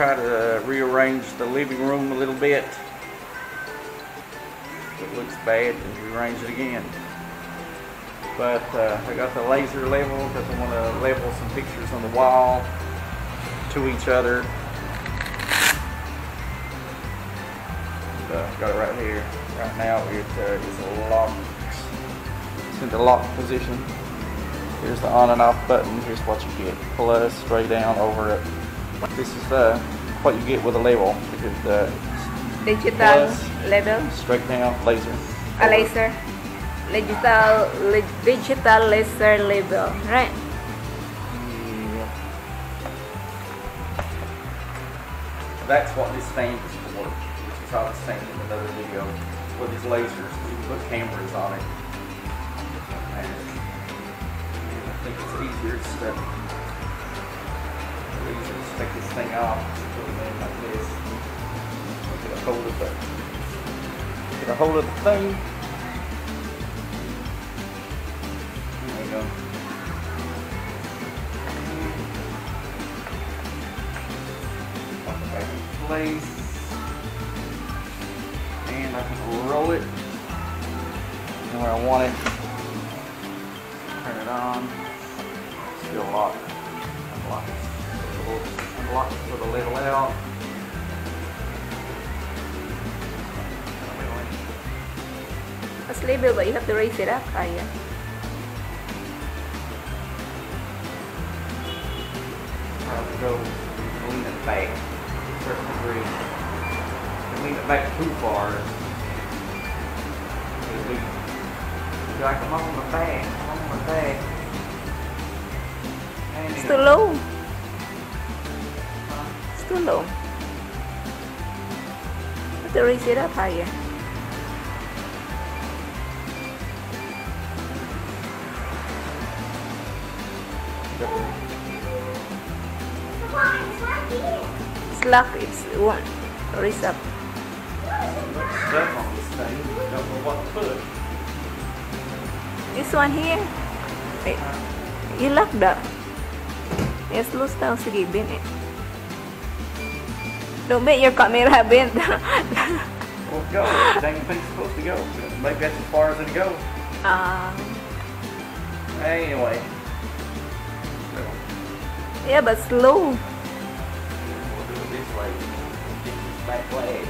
try to rearrange the living room a little bit. If it looks bad, then rearrange it again. But I got the laser level because I want to level some pictures on the wall to each other. Got it right here. Right now it is locked. It's in the lock position. Here's the on and off button. Here's what you get. Plus, straight down over it. This is what you get with a level. Because digital level. Straight down laser. A laser. Digital laser level, right? Yeah. That's what this stand is for. Which is how it's stand in another video. With these lasers, you can put cameras on it. And I think it's easier to take this thing off, put it in like this. Get a hold of the thing. There we go. Pop it back in place. And I can roll it. And where I want it. Turn it on. Still locked. Unlock it. Unlock it for the level out. It's level, but you have to raise it up higher. How to go lean it back to a certain degree. Lean it back too far. It'll be like I'm on my back. I'm on my back. And It's too low. It's too low. You have to raise it up higher. It's locked. It won't raise up. Stuck on this thing. Don't know what to put. This one here. Wait. You lock that. Yes, loose down. Sige, bend it. Don't bend your camera, bend. Well, go. The dang thing's supposed to go. Maybe that's as far as it goes. Anyway. Yeah, but slow. We'll do it this way. Get this back leg.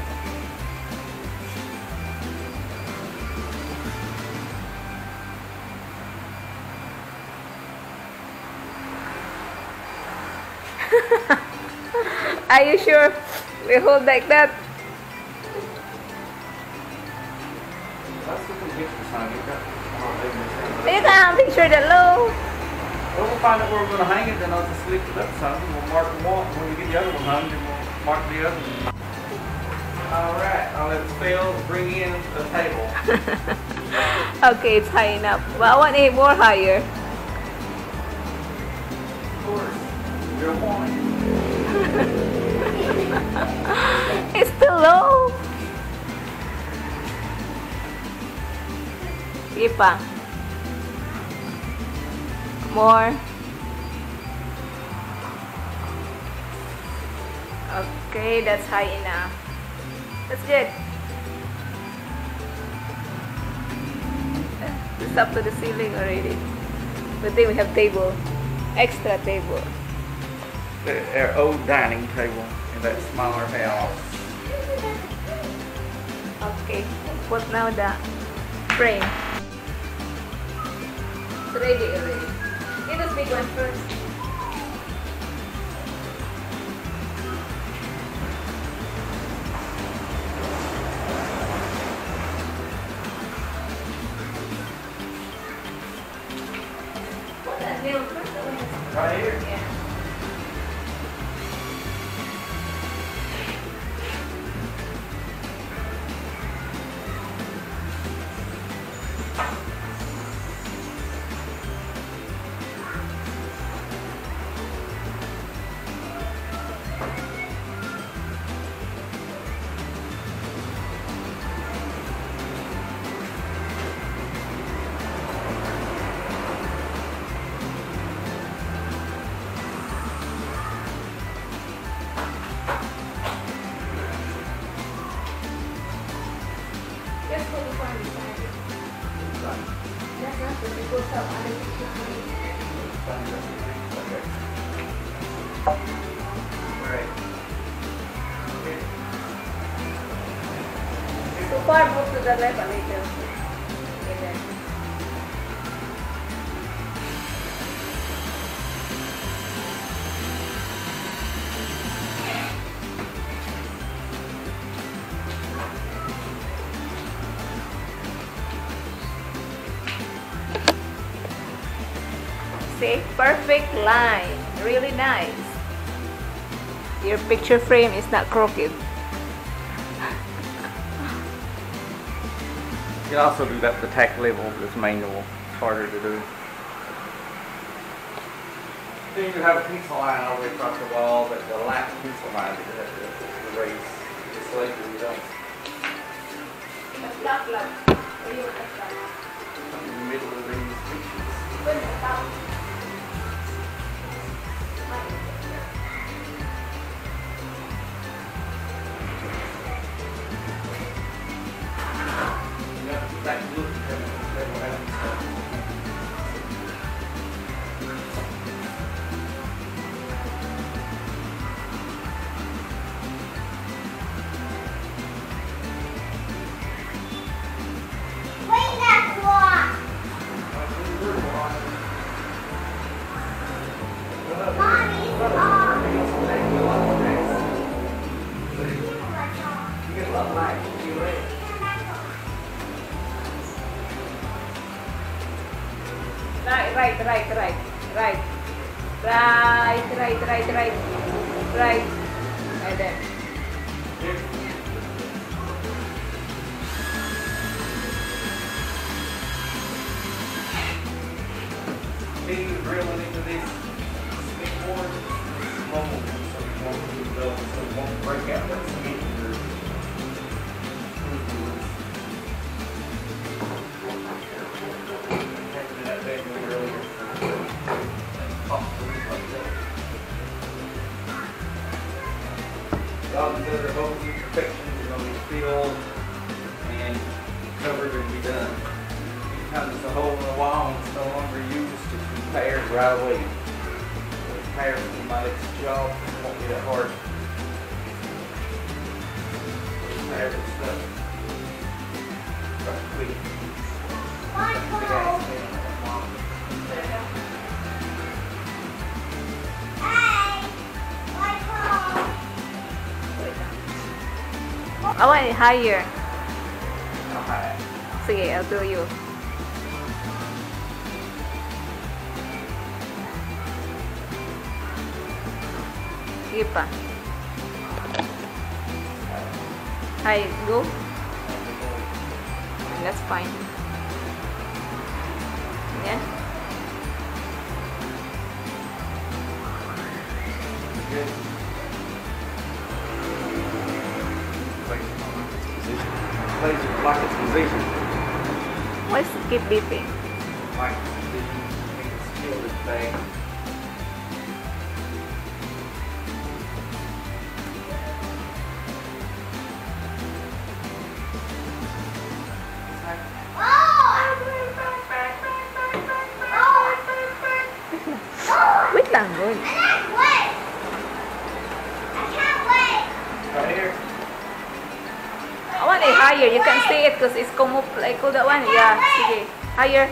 Are you sure we hold like that? Let's get some pictures, honey. You can't picture that low. Well, we'll find out where we're going to hang it, then I'll just lift it up some. We'll mark the one. When we get the other one hung, then we'll mark the other one. Alright, I'll let Phil bring in the table. Okay, it's high enough. But I want it more higher. Of course, you're one. It's too low. Sige pa. More. Okay, that's high enough. That's good. It's up to the ceiling already. But then we have table. Extra table. Our old dining table in that smaller house. Okay, put now the frame. It's ready already. Get this big one first. Put that nail first. Right here? Yeah. So far, move to the left a little. Okay, then. See? Perfect line. Really nice. Your picture frame is not crooked. You can also do that with the tack level, but it's manual. It's harder to do. Then you have a pencil line all the way across the wall, but the last pencil line that you have to erase. Just later you don't. In the middle of these pieces. Right. Right there. Getting the drilling into this stick board slow, so we won't develop, so we won't break out that cement or that bag earlier. All these other holes and imperfections are going to be filled and covered and be done. Anytime there's a hole in the wall and it's no longer used, it's repaired right away. Repair for my next job, it won't be that hard. Repair this stuff. Right quick. I want it higher. Okay. Sige, I'll do you. Sige pa. Hi, go. That's fine. Yan. Good. Place it like its position. Why does it keep beeping? Like its position. Make it still this bag. Wait lang, good. Right here. I want it higher. You can see it because it's come up like that one. Yeah, sige. Higher.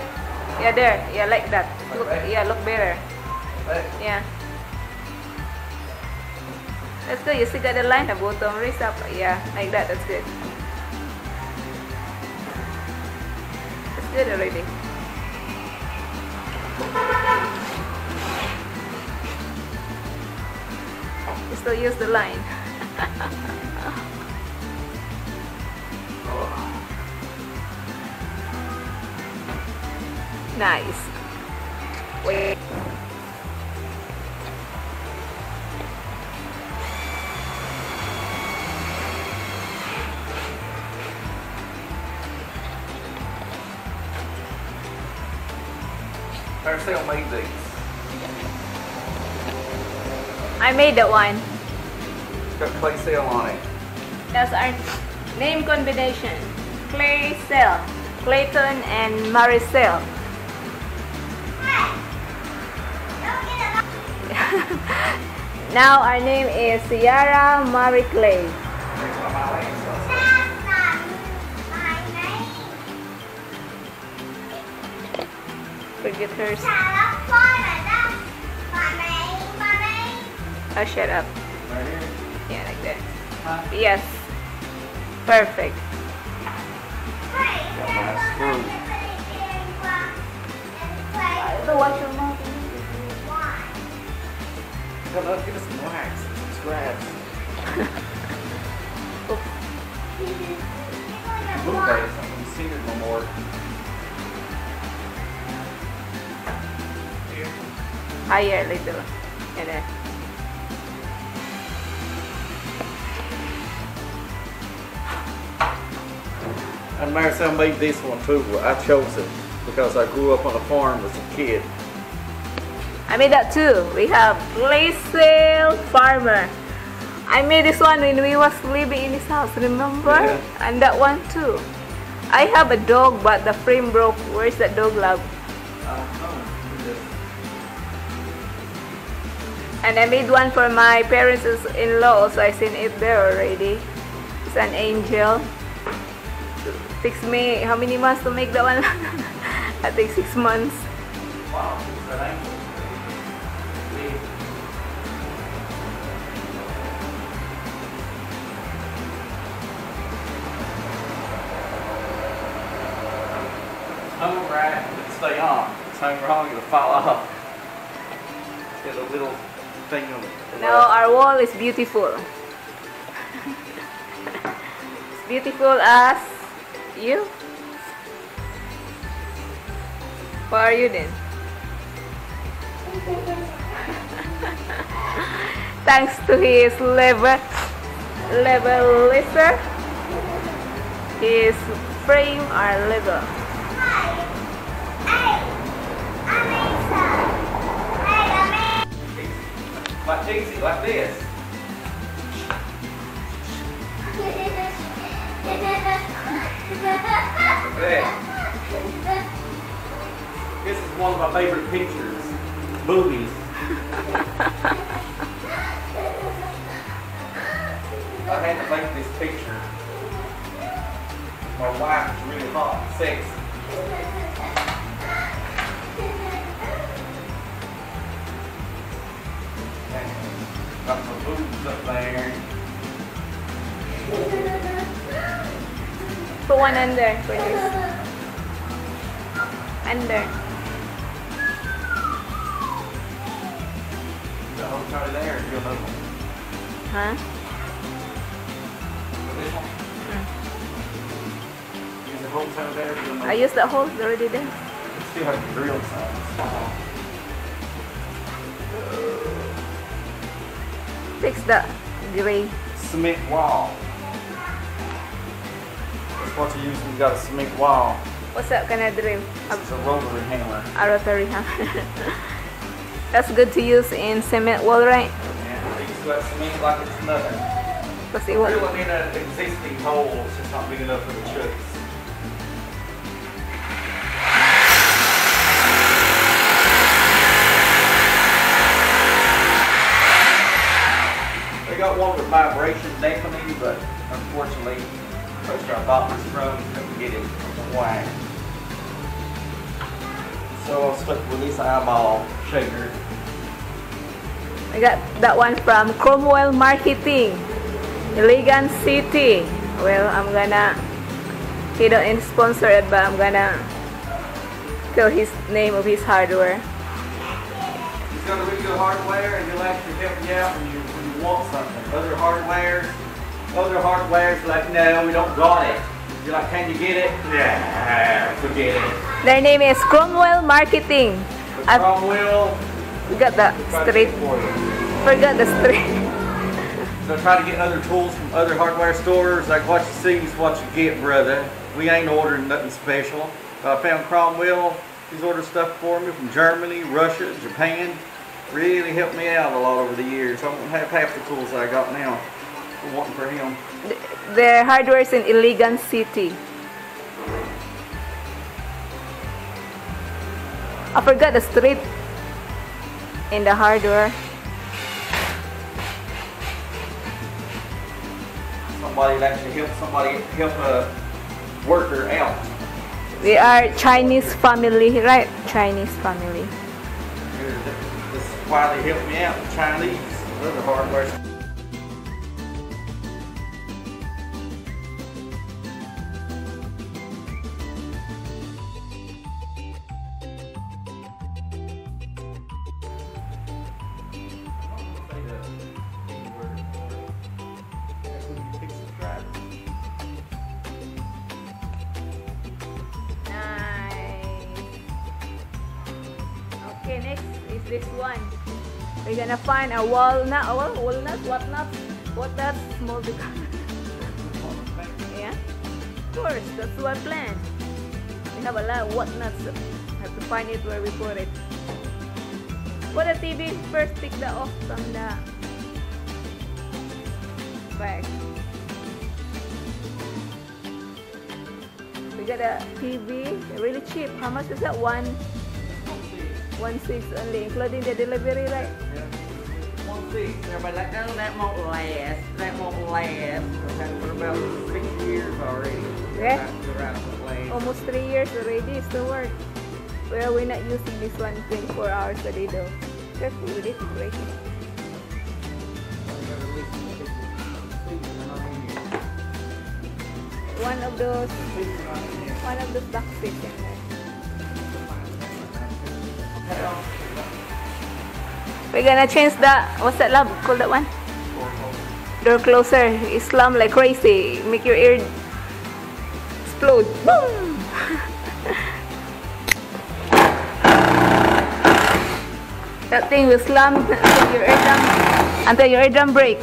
Yeah, there. Yeah, like that. Look, yeah, look better. Yeah. That's good. You see got the line, the bottom, raise up. Yeah, like that. That's good. That's good already. You still use the line. Nice. Wait. Fire sale made these. I made that one. Got clay sale on it. That's our name combination. Clay cell. Clayton and Maricel. Now our name is Ciara Marie Clay. Forget hers. Oh, shut up. Right here? Yeah, like that. Huh? Yes. Perfect. Got my screw. So watch your mouth. Come up, give us some wax, some scraps. Blue base, I can see it no more. Here. Higher, little. Yeah, there. And Maricel made this one too. I chose it because I grew up on a farm as a kid. I made that too. We have Playsale Farmer. I made this one when we was living in this house, remember? Yeah. And that one too. I have a dog, but the frame broke. Where's that dog, love? And I made one for my parents-in-law, so I seen it there already. It's an angel. Takes me how many months to make that one? I think 6 months. Wow, it's an angel. Hung right, it'll stay on. It's hung wrong, it'll fall off. Get a little thing on it. Now our wall is beautiful. It's beautiful as you. What are you then? Thanks to his levelizer, his frame are level. Like easy, like this. There. This is one of my favorite pictures. Boobies. I had to make this picture. My wife is really hot, sexy. Got my boobs up there. Put one under for this. Under. The whole time there, you'll know. Huh? This one? Use the whole time there, you'll know. I used that hole already there. Still have the drill side. Fix the gray. Cement wall. That's what you use when you got a cement wall. What's that kind of drill? It's a rotary hammer. A rotary hammer. That's good to use in cement wall, right? Yeah, they use that cement like it's nothing. Because it won't. Drilling in an existing hole, it's just not big enough for the chucks. They got one with vibration dampening, but unfortunately, most I bought this from couldn't get it wide. So I'll stick with this eyeball shaker. I got that one from Cromwell Marketing, Elegant City. Well, I'm gonna, he don't sponsor it, but I'm gonna tell his name of his hardware. He's got a really good hardware, and he'll actually help you out when you want something. Other hardwares like, no, we don't got it. You're like, can you get it? Yeah, forget it. Their name is Cromwell Marketing. But Cromwell, We got the straight. Forgot the straight. So try to get other tools from other hardware stores. Like what you see is what you get, brother. We ain't ordering nothing special. But I found Cromwell. He's ordered stuff for me from Germany, Russia, Japan. Really helped me out a lot over the years. I won't have half the tools I got now for wanting for him. Their hardware is in Elegant City. I forgot the street in the hardware. Somebody actually help a worker out. We are Chinese family, right? Chinese family. This is why they help me out. Chinese. Those are hardware. Okay, next is this one. We're gonna find a walnut, whatnot, small big. Yeah, of course, that's what I planned. We have a lot of walnuts. Have to find it where we put it. Put the TV first, take that off from the bag. We got a TV, really cheap. How much is that? 1.6 only, including the delivery, right? Yeah. 1.6. Everybody like, oh, that won't last. That won't last. I've had it for about 6 years already. Yeah. Right. Almost 3 years already, still work. Well, we're not using this one 24 hours a day though. Careful with it, break it. One of those back seats in there. We're gonna change what's that love? Call that one? Door closer. Slam like crazy. Make your ear explode. Boom! That thing will slam until your eardrum break.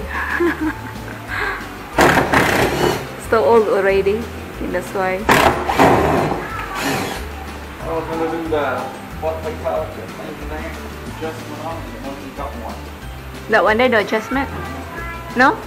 So old already. I think that's why. I was gonna do what they call it, adjustment on it, once you got one. That one there, the adjustment? No?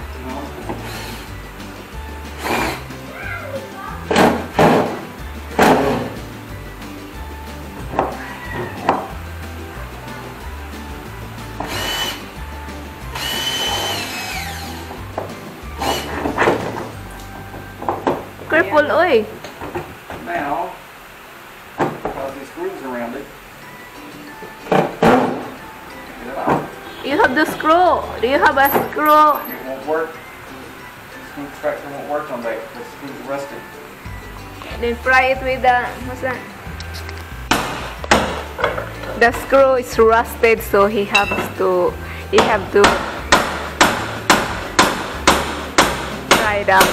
Careful, oi! Now, because these screws around it, you have the screw. Do you have a screw? it won't work. The screw extractor won't work on that. The screw's rusted. Then fry it with the, what's that? The screw is rusted, so you have to fry it up.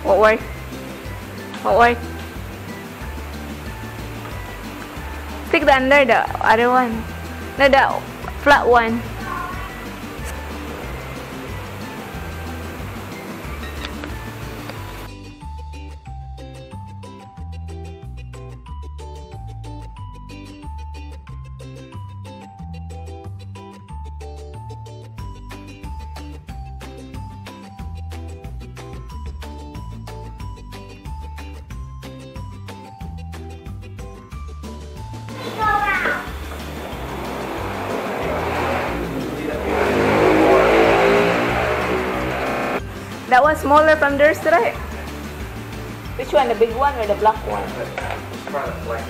What work? What work? Stick the under the other one. No, the flat one. That was smaller from theirs, right? Which one, the big one or the black one? Let's try the black.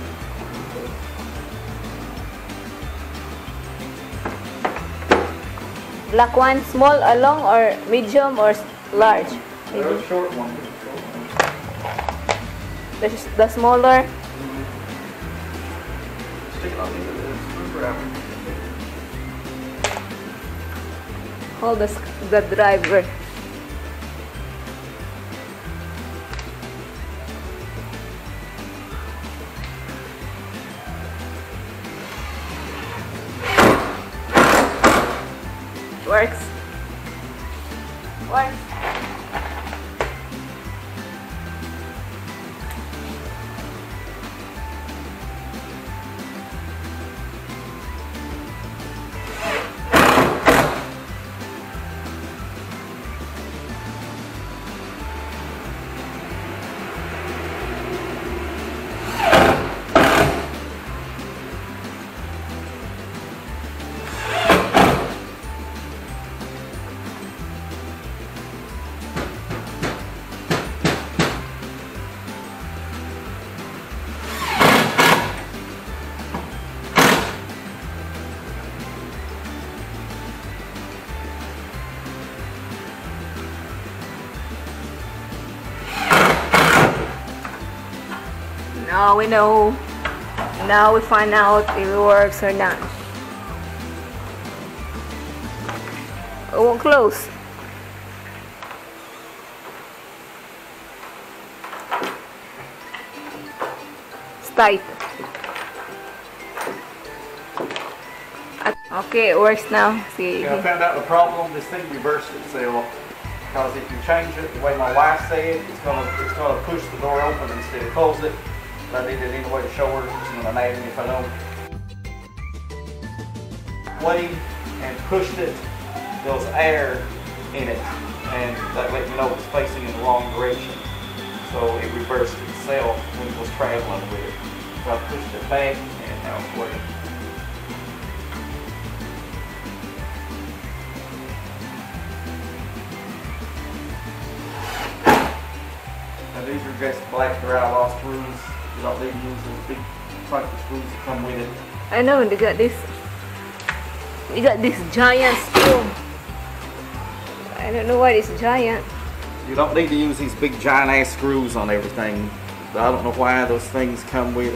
Black one, small, long, or medium, or large? The short one. The smaller. Stick it on the screwdriver. Hold the driver. Works. Works. Now we know. Now we find out if it works or not. It won't close. It's tight. Okay, it works now. See. Okay, I found out the problem. This thing reversed itself. Because if you change it the way my wife said, it's gonna push the door open instead of close it. But I did it anyway to show her using an anatomy Fil-Am. Weighed and pushed it. There was air in it, and that let me know it's facing in the wrong direction. So it reversed itself when it was traveling with it. So I pushed it back, and now it's working. Now these are just black drywall screws. You don't need to use those big type of screws that come with it. I know they got this. We got this giant screw. I don't know why it's giant. You don't need to use these big giant ass screws on everything. I don't know why those things come with.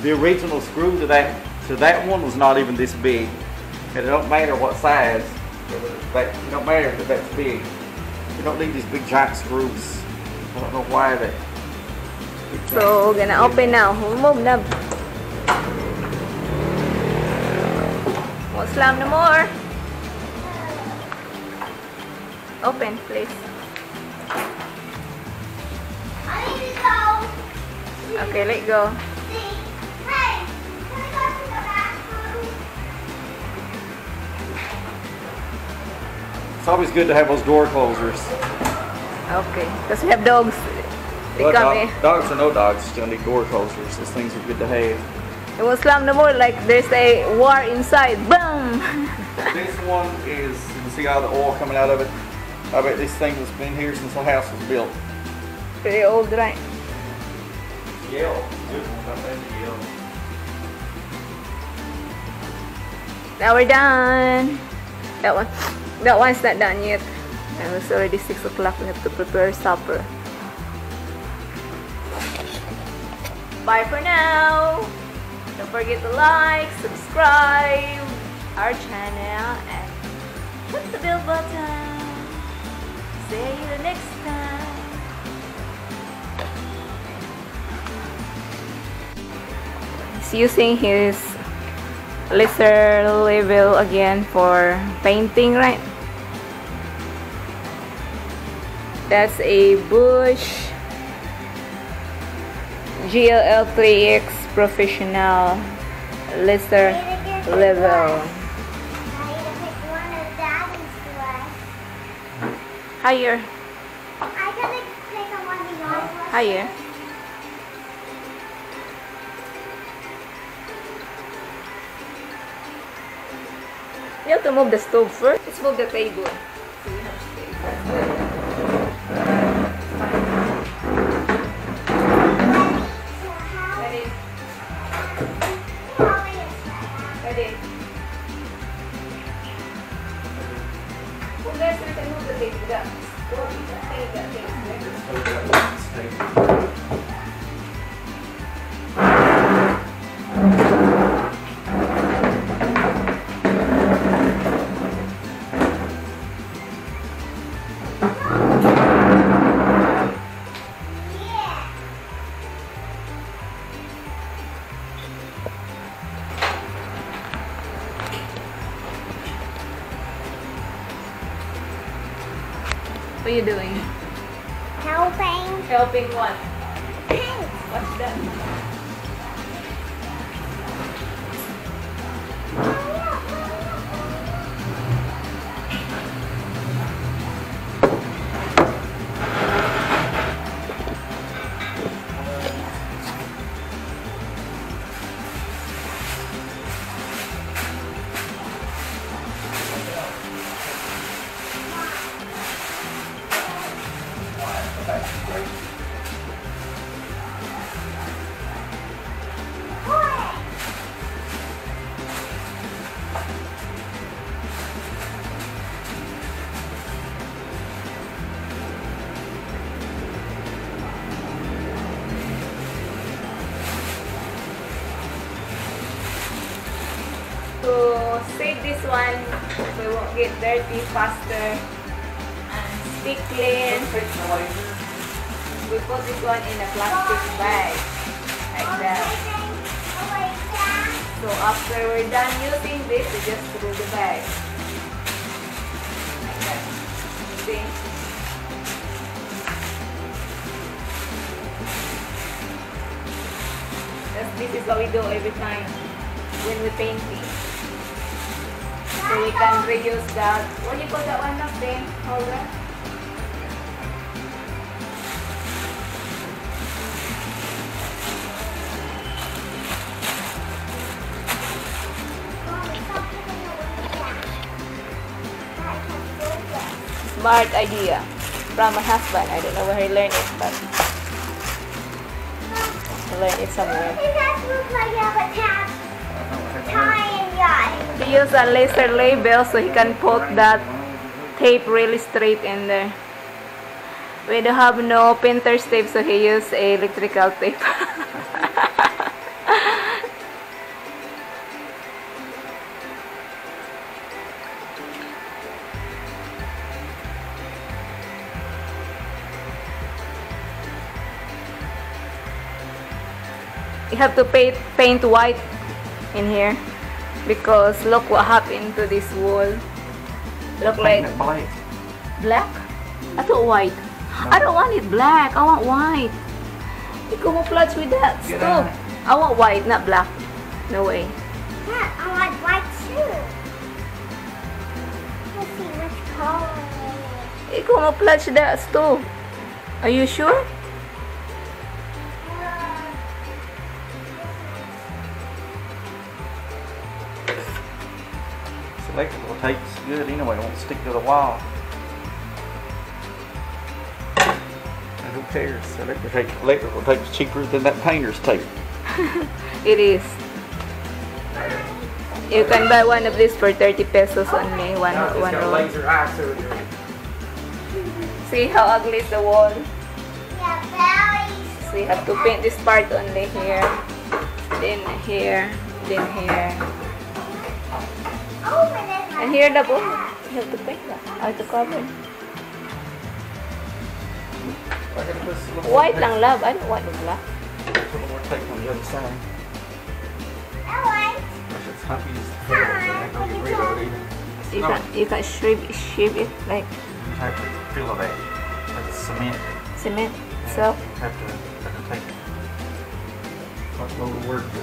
The original screw to that one was not even this big. And it don't matter what size. It don't matter if that's big. You don't need these big giant screws. I don't know why that. So we're gonna open now. Move them. Won't slam no more. Open, please. Okay, let go. It's always good to have those door closers. Okay, because we have dogs. They come in. Dogs or no dogs, still need door closers. Those things are good to have. It won't slam no more like there's a war inside. Boom! This one is, you can see all the oil coming out of it. I bet this thing has been here since the house was built. Pretty old, right? Yellow. Good one. I think yellow. Now we're done. That one's not done yet. And it's already 6 o'clock. We have to prepare supper. Bye for now. Don't forget to like, subscribe our channel, and hit the bell button. See you next time. He's using his laser level again for painting, right? That's a Bosch GL3X Professional laser level. Higher. Higher. You have to move the stove first. Let's move the table. So we have space. Ready? Ready? Well, guys, we can move the table. Yeah. What are you doing? Helping. Helping what? Paint. What's that? one so it won't get dirty faster and stick clean. We put this one in a plastic bag like that. So after we're done using this, we just throw the bag like that. See? This is what we do every time when we painting. So we can reuse that. What do you call that one up then? Hold on. Smart idea from my husband. I don't know where he learned it, but he learned it somewhere. He used a laser label so he can put that tape really straight in there. We don't have no painter's tape, so he used a electrical tape. You have to paint white in here because look what happened to this wall. Look like black. Black? I thought white. I don't want it black. I want white. You camouflage with that stuff. I want white, not black. No way. Yeah, I want white too. Let's see which color. You camouflage that stuff. Are you sure? Electrical tape's good anyway, it won't stick to the wall. And who cares? Electrical tape's cheaper than that painter's tape. It is. You can buy one of these for 30 pesos only. One roll. Laser eye surgery. See how ugly is the wall? Yeah, berries. So you have to paint this part only here, then here, then here. Open it. And here the bone. You have to paint that. I have to cover. White lang, love. I don't want the black. Put more tape on the other side. Alright. It's happy as hell. You can shape it like You have to fill it like cement. cement. So You have to take a little work to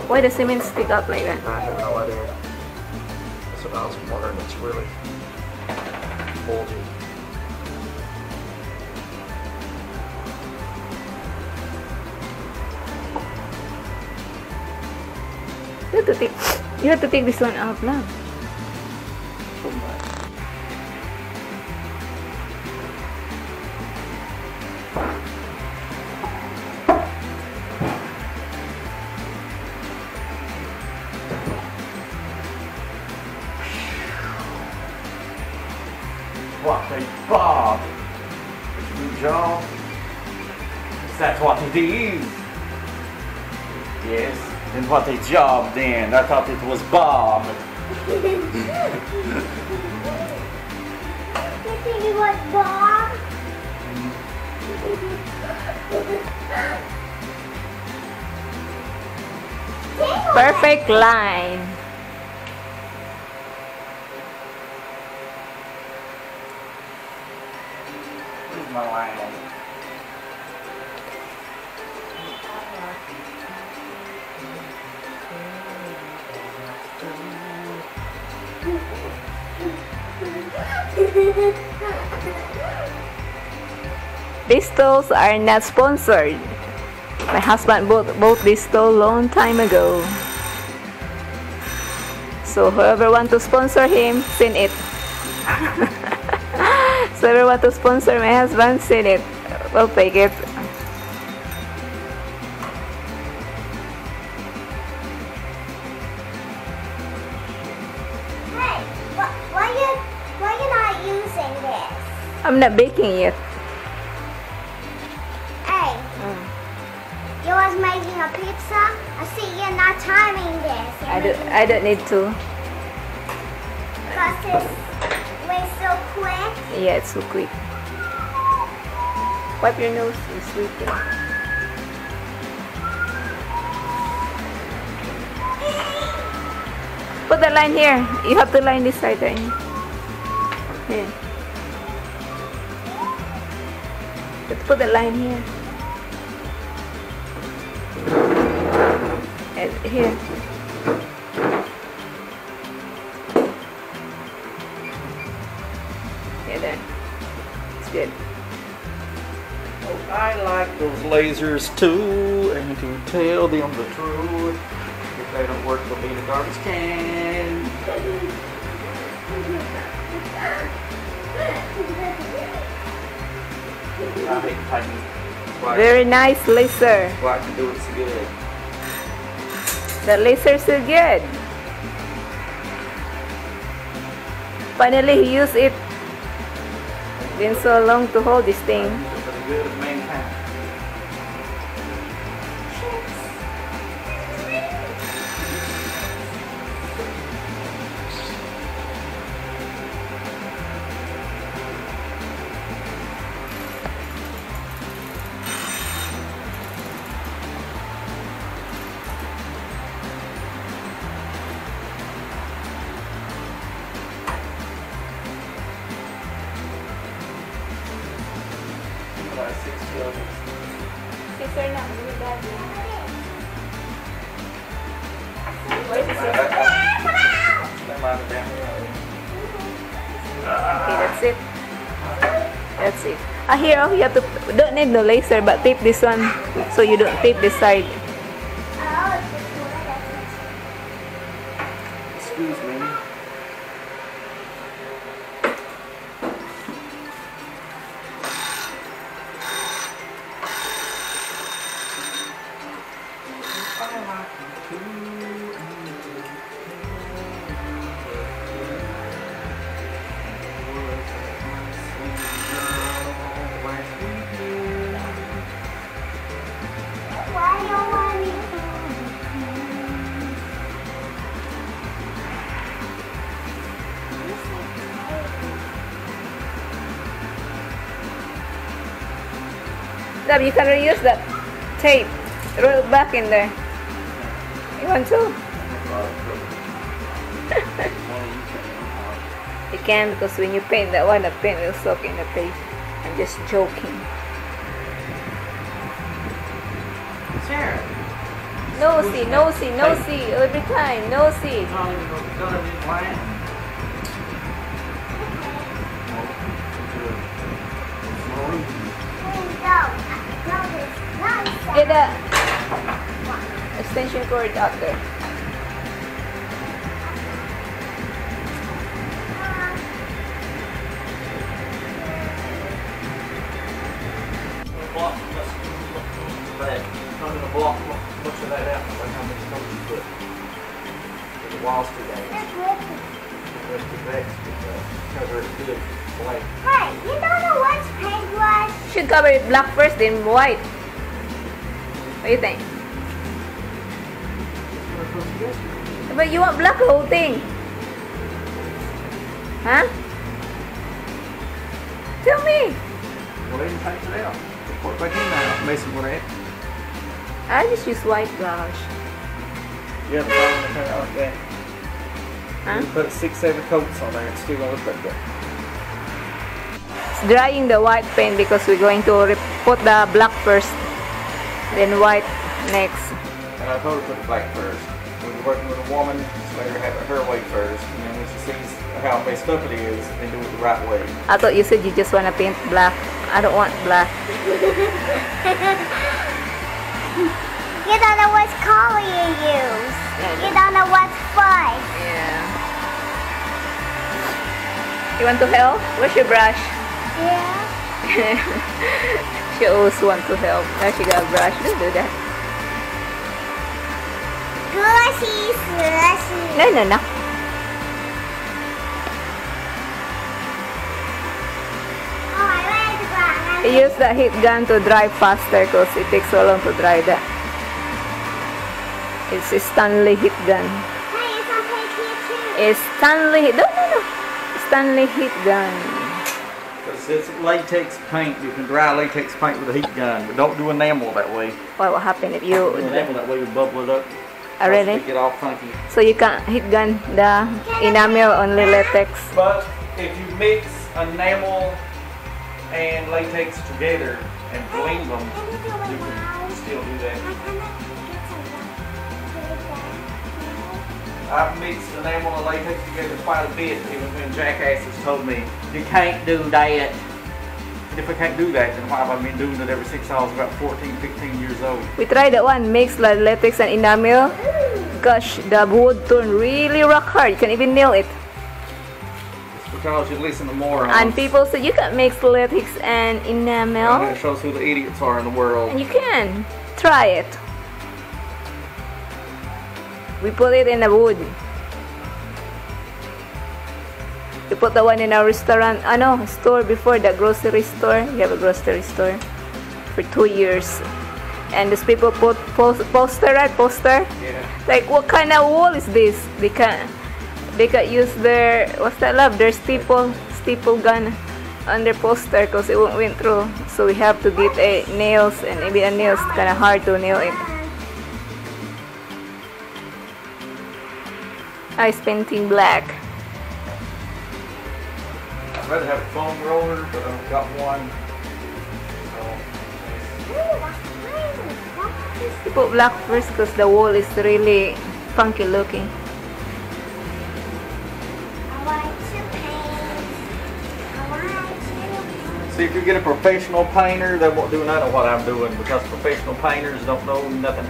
why the cement stick up like that? I have no idea. That's what I was wondering. It's really bulgy. You have to take this one out, love. What they bob. Good job. That's what they do. Yes. And what they job then. I thought it was Bob. You think it was Bob? Perfect line. Where's my line? These tools are not sponsored. My husband bought this tool long time ago. So whoever want to sponsor him, send it. So whoever want to sponsor my husband, send it. We'll take it. Hey, why you not using this? I'm not baking yet. Hey, you was making a pizza? I see you're not timing this. I don't need to. Because it's way so quick. Yeah, it's so quick. Wipe your nose. It's sweeping. Put the line here. You have to line this side right here. Put the line here. And here. Yeah, there. It's good. Oh, I like those lasers too, and you can tell them the truth. If they don't work, they'll be in a garbage can. I hate typing. Very nice laser. Why I can do it so good. The laser is so good. Finally, he used it. Been so long to hold this thing. For the good of mankind. About 6 kilometers. Sister na, with daddy. Okay, that's it. That's it. Ah, here, oh, you have to, don't need the laser, but tape this one so you don't tape this side. Excuse me. Dab, you can reuse that tape. Roll it back in there. You want to? You can, because when you paint that one, the paint will soak in the paint. I'm just joking. Sarah. Nosy, nosy, nosy. Every time, nosy. Get the extension cord out there. Block much of that out by how much coat you put. The walls too bad. That's too bad. Cover it good. White. Hey, you don't know what's paintbrush? Should cover it black first, then white. What do you think? But you want black the whole thing? Huh? Tell me. Go ahead and paint it out. Put it back in now. Mason with it. I just use white blush. You have a problem with it like that. Huh? You put 6-7 coats on there, it's still gonna look like that. It's drying the white paint because we're going to put the black first, then white next. And I told her to put the black first. When you're working with a woman, just let her have it her way first. And then when she sees how messed up it is, then do it the right way. I thought you said you just want to paint black. I don't want black. You don't know what color you use. You don't know what's fun. Yeah. You want to help? Where's your brush? Yeah. She always wants to help. Now she got a brush. Don't do that. Slushy, slushy. No, no, no. Oh, I like the brown. I use the heat gun to dry faster because it takes so long to dry that. It's a Stanley heat gun. Hey, it's on page here too. It's Stanley. No. Stanley heat gun. Because it's latex paint. You can dry latex paint with a heat gun, but don't do enamel that way. What will happen if you Do enamel that way, you bubble it up. really? Get all funky. So you can't heat gun the enamel, only latex. But if you mix enamel and latex together and blend them, you can still do that. I've mixed enamel and latex together quite a bit, even when jackasses told me, you can't do that. And if I can't do that, then why have I been doing it ever since I was about 14, 15 years old? We tried that one, mix like latex and enamel. Gosh, the wood turned really rock hard. You can even nail it. It's because you listen to more. And people say you can mix latex and enamel. And it shows who the idiots are in the world. And you can try it. We put it in the wood. We put the one in our restaurant, store before, the grocery store. We have a grocery store for 2 years. And these people put poster, right? Poster? Yeah. Like, what kind of wall is this? They can use their, what's that, their staple gun on their poster because it won't went through. So we have to get nails, and maybe a nails kind of hard to nail it. Ice painting black. I'd rather have a foam roller, but I've got one. You put black first because the wall is really funky looking. See, if you get a professional painter, they won't do none of what I'm doing because professional painters don't know nothing.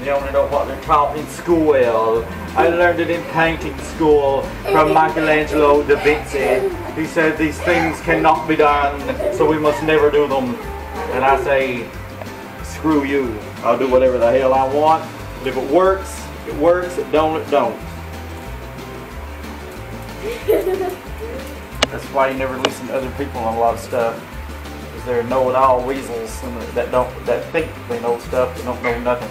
They only know what they're taught in school. I learned it in painting school from Michelangelo da Vinci. He said these things cannot be done, so we must never do them. And I say, screw you. I'll do whatever the hell I want. But if it works, it works. If it don't, it don't. That's why you never listen to other people on a lot of stuff. Because they're know-it-all weasels that think they know stuff but don't know nothing.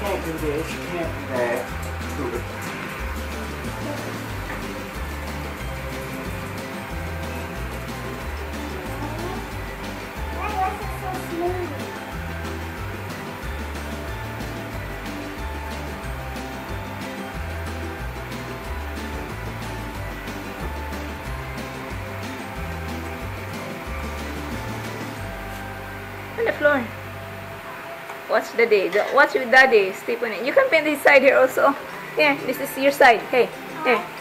You can't do this, you can't do that. Do it. On the floor. Watch the day. Watch with daddy. Step on it. You can paint this side here also. Here, this is your side. Hey,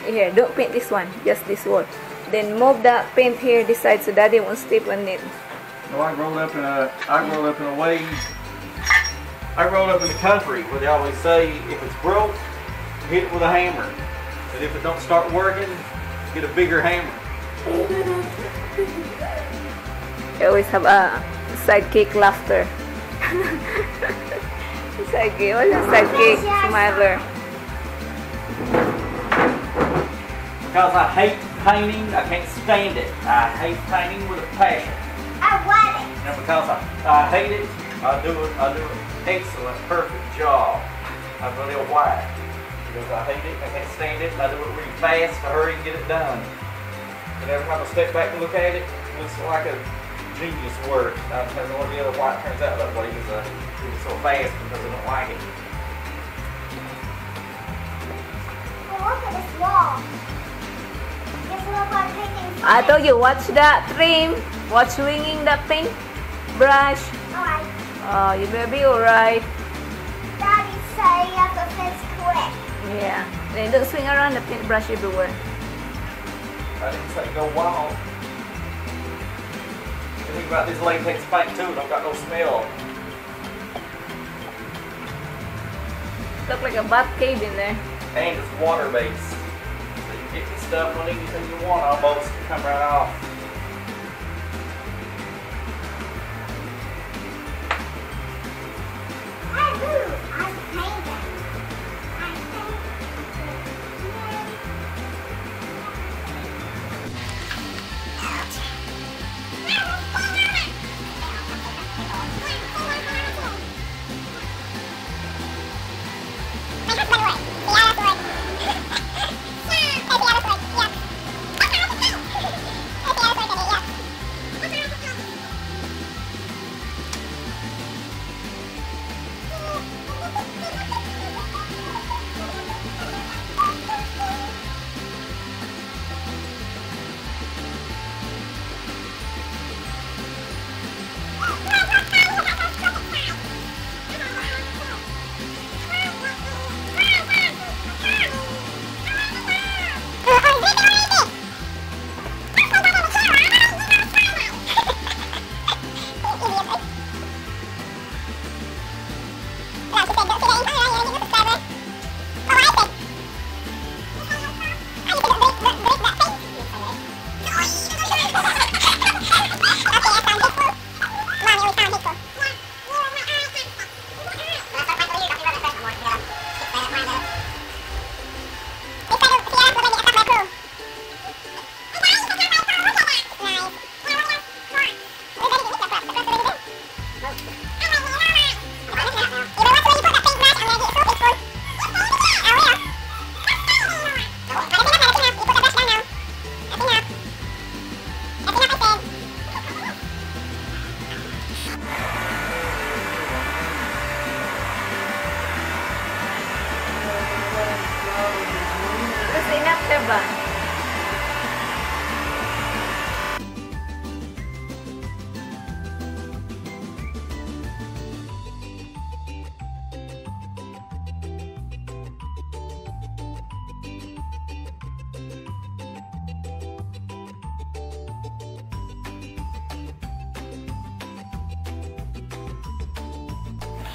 here. Don't paint this one. Just this wall. Then move the paint here this side so daddy won't step on it. Well, I grew up in a way. I grew up in the country where they always say, if it's broke, hit it with a hammer. And if it don't start working, get a bigger hammer. I always have a sidekick laughter. Sidekick, what's a sidekick? Smiler. Because I hate painting, I can't stand it. I hate painting with a passion. I want it. And because I hate it, I do an excellent, perfect job. I don't know why. Because I hate it, I can't stand it, and I do it really fast to hurry and get it done. And every time I step back and look at it, it looks like a genius work. I have no idea why it turns out that way because I do it so fast because I don't like it. Oh, look at this wall. This look like painting. I told you, watch that trim. Watch swinging the paint brush. Alright. Oh, you better be alright. Daddy said you have to finish quick. Yeah. Then don't swing around the paint brush everywhere. I didn't say go wild. The thing about this latex paint too, it don't got no smell. Look like a bath cave in there. And it's water based. So you get this stuff on anything you want almost to come right off. Hey, Boo, I'm painting.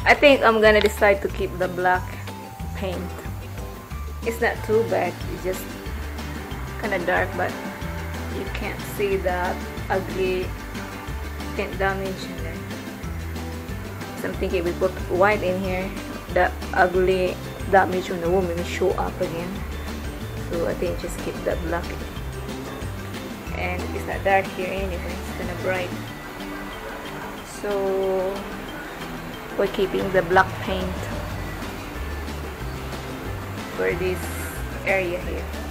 I think I'm gonna decide to keep the black paint. It's not too bad, it's just kind of dark, but you can't see that ugly paint damage in there. So I'm thinking we put white in here, that ugly damage on the woman will show up again. So I think just keep that black. And it's not dark here anyway, it's kind of bright. So we're keeping the black paint for this area here.